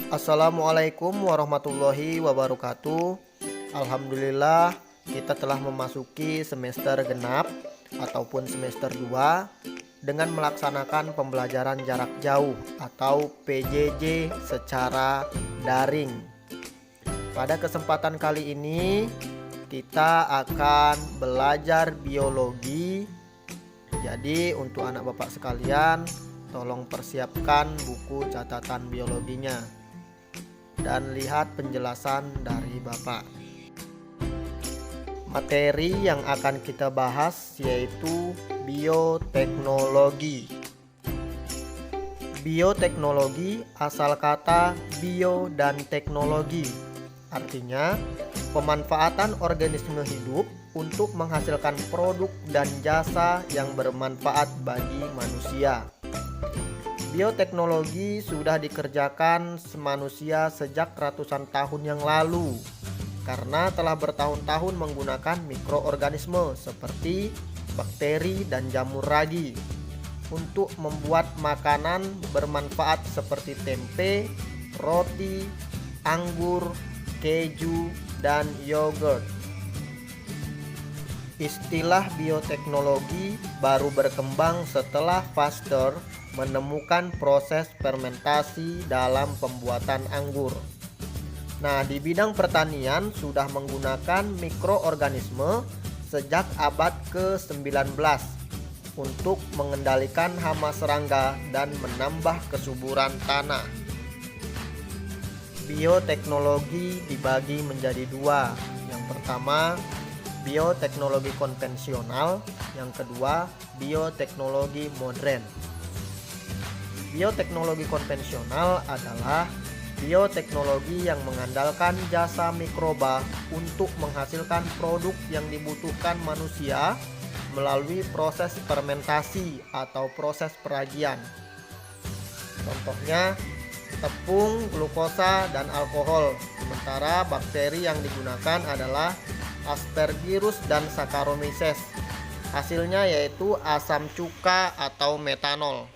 Assalamualaikum warahmatullahi wabarakatuh. Alhamdulillah, kita telah memasuki semester genap ataupun semester 2 dengan melaksanakan pembelajaran jarak jauh atau PJJ secara daring. Pada kesempatan kali ini kita akan belajar biologi. Jadi untuk anak bapak sekalian, tolong persiapkan buku catatan biologinya dan lihat penjelasan dari Bapak. Materi yang akan kita bahas yaitu bioteknologi. Bioteknologi asal kata bio dan teknologi. Artinya, pemanfaatan organisme hidup untuk menghasilkan produk dan jasa yang bermanfaat bagi manusia. Bioteknologi sudah dikerjakan manusia sejak ratusan tahun yang lalu karena telah bertahun-tahun menggunakan mikroorganisme seperti bakteri dan jamur ragi untuk membuat makanan bermanfaat seperti tempe, roti, anggur, keju, dan yogurt. Istilah bioteknologi baru berkembang setelah Pasteur menemukan proses fermentasi dalam pembuatan anggur. Nah, di bidang pertanian sudah menggunakan mikroorganisme sejak abad ke-19 untuk mengendalikan hama serangga dan menambah kesuburan tanah. Bioteknologi dibagi menjadi dua. Yang pertama, bioteknologi konvensional, yang kedua, bioteknologi modern. Bioteknologi konvensional adalah bioteknologi yang mengandalkan jasa mikroba untuk menghasilkan produk yang dibutuhkan manusia melalui proses fermentasi atau proses peragian. Contohnya tepung, glukosa, dan alkohol. Sementara bakteri yang digunakan adalah Aspergillus dan Saccharomyces. Hasilnya yaitu asam cuka atau metanol.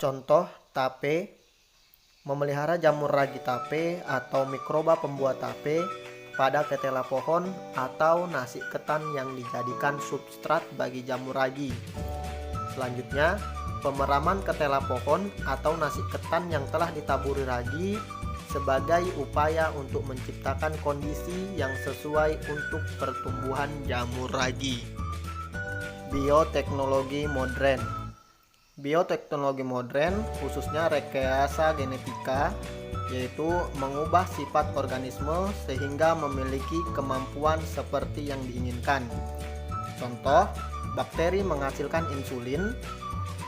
Contoh tape, memelihara jamur ragi tape atau mikroba pembuat tape pada ketela pohon atau nasi ketan yang dijadikan substrat bagi jamur ragi. Selanjutnya, pemeraman ketela pohon atau nasi ketan yang telah ditaburi ragi sebagai upaya untuk menciptakan kondisi yang sesuai untuk pertumbuhan jamur ragi. Bioteknologi modern. Bioteknologi modern khususnya rekayasa genetika, yaitu mengubah sifat organisme sehingga memiliki kemampuan seperti yang diinginkan. Contoh, bakteri menghasilkan insulin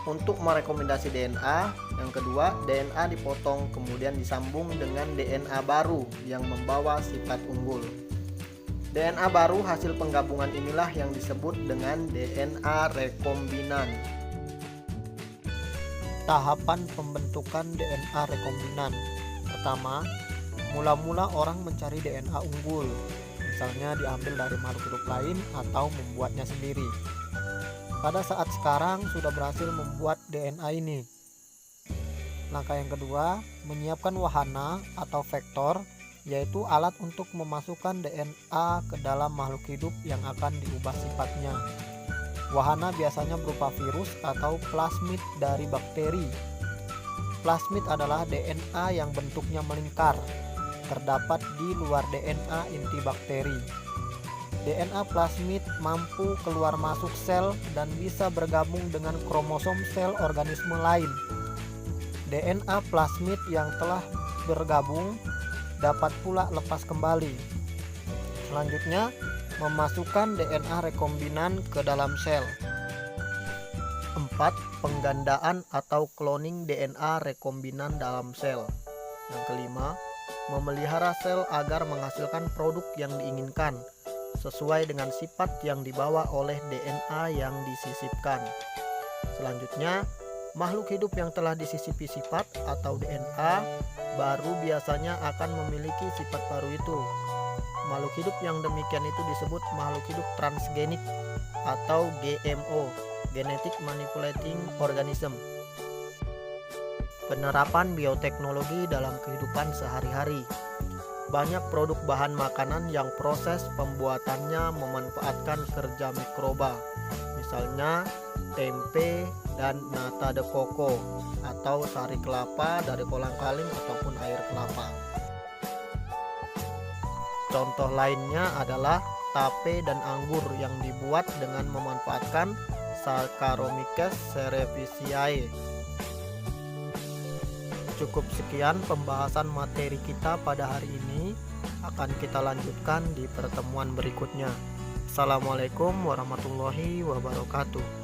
untuk merekomendasi DNA. Yang kedua, DNA dipotong kemudian disambung dengan DNA baru yang membawa sifat unggul. DNA baru hasil penggabungan inilah yang disebut dengan DNA rekombinan. Tahapan pembentukan DNA rekombinan. Pertama, mula-mula orang mencari DNA unggul, misalnya diambil dari makhluk hidup lain atau membuatnya sendiri. Pada saat sekarang sudah berhasil membuat DNA ini. Langkah yang kedua, menyiapkan wahana atau vektor, yaitu alat untuk memasukkan DNA ke dalam makhluk hidup yang akan diubah sifatnya. Wahana biasanya berupa virus atau plasmid dari bakteri. Plasmid adalah DNA yang bentuknya melingkar, terdapat di luar DNA inti bakteri. DNA plasmid mampu keluar masuk sel dan bisa bergabung dengan kromosom sel organisme lain. DNA plasmid yang telah bergabung dapat pula lepas kembali. Selanjutnya, memasukkan DNA rekombinan ke dalam sel. 4. Penggandaan atau cloning DNA rekombinan dalam sel. Yang kelima, memelihara sel agar menghasilkan produk yang diinginkan sesuai dengan sifat yang dibawa oleh DNA yang disisipkan. Selanjutnya, makhluk hidup yang telah disisipi sifat atau DNA baru biasanya akan memiliki sifat baru itu. Makhluk hidup yang demikian itu disebut makhluk hidup transgenik atau GMO, Genetic Manipulating Organism. Penerapan bioteknologi dalam kehidupan sehari-hari. Banyak produk bahan makanan yang proses pembuatannya memanfaatkan kerja mikroba, misalnya tempe dan nata de coco atau sari kelapa dari kolang-kaling ataupun air kelapa. Contoh lainnya adalah tape dan anggur yang dibuat dengan memanfaatkan Saccharomyces cerevisiae. Cukup sekian pembahasan materi kita pada hari ini. Akan kita lanjutkan di pertemuan berikutnya. Assalamualaikum warahmatullahi wabarakatuh.